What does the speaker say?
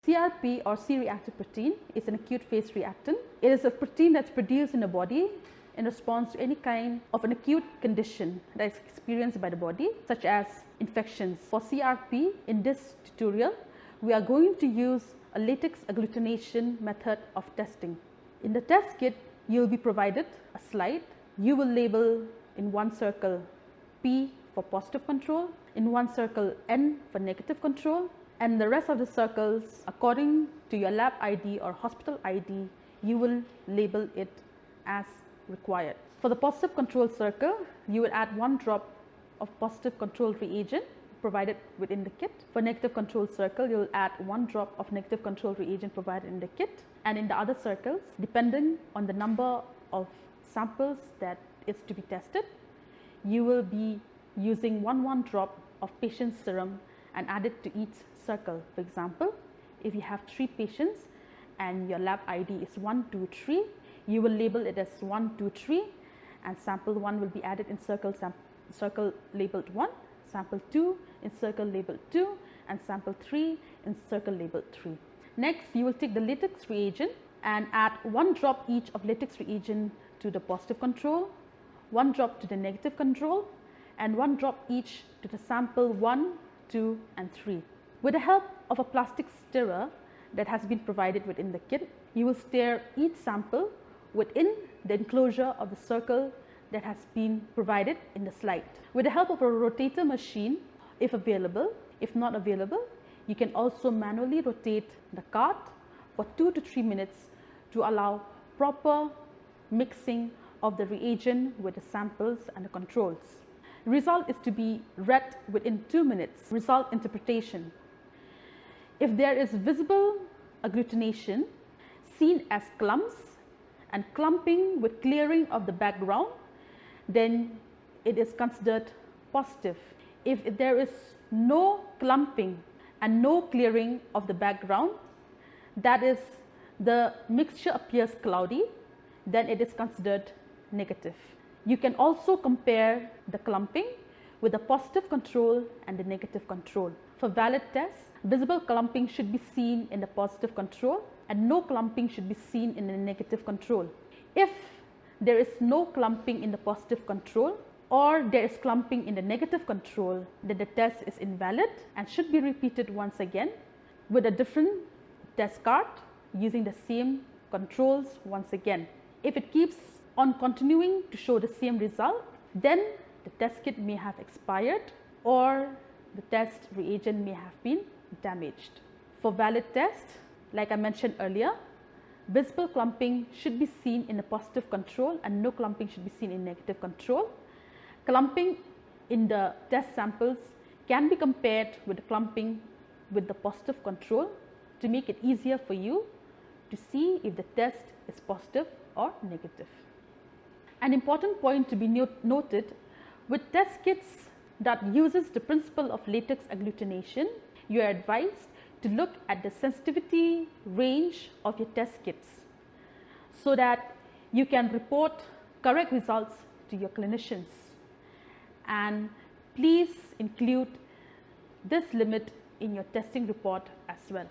CRP or C-reactive protein is an acute phase reactant. It is a protein that's produced in the body in response to any kind of an acute condition that is experienced by the body, such as infections. For CRP, in this tutorial, we are going to use a latex agglutination method of testing. In the test kit, you will be provided a slide. You will label in one circle P for positive control, in one circle N for negative control, and the rest of the circles, according to your lab ID or hospital ID, you will label it as required. For the positive control circle, you will add 1 drop of positive control reagent provided within the kit. For negative control circle, you will add 1 drop of negative control reagent provided in the kit. And in the other circles, depending on the number of samples that is to be tested, you will be using 1 drop of patient's serum and add it to each circle. For example, if you have 3 patients and your lab ID is 1, 2, 3, you will label it as 1, 2, 3, and sample 1 will be added in circle labeled 1, sample 2 in circle labeled 2, and sample 3 in circle labeled 3. Next, you will take the latex reagent and add 1 drop each of latex reagent to the positive control, 1 drop to the negative control, and 1 drop each to the sample 1, 2, and 3. With the help of a plastic stirrer that has been provided within the kit, you will stir each sample within the enclosure of the circle that has been provided in the slide. With the help of a rotator machine, if available, if not available, you can also manually rotate the cart for 2 to 3 minutes to allow proper mixing of the reagent with the samples and the controls. The result is to be read within 2 minutes. Result interpretation. If there is visible agglutination seen as clumps and clumping with clearing of the background, then it is considered positive. If there is no clumping and no clearing of the background, that is, the mixture appears cloudy, then it is considered negative. You can also compare the clumping with the positive control and the negative control. For valid tests, visible clumping should be seen in the positive control and no clumping should be seen in the negative control. If there is no clumping in the positive control or there is clumping in the negative control, then the test is invalid and should be repeated once again with a different test card using the same controls once again. If it keeps on continuing to show the same result, then the test kit may have expired or the test reagent may have been damaged. For valid test, like I mentioned earlier, visible clumping should be seen in the positive control and no clumping should be seen in negative control. Clumping in the test samples can be compared with the clumping with the positive control to make it easier for you to see if the test is positive or negative. An important point to be noted, with test kits that uses the principle of latex agglutination, you are advised to look at the sensitivity range of your test kits so that you can report correct results to your clinicians. And please include this limit in your testing report as well.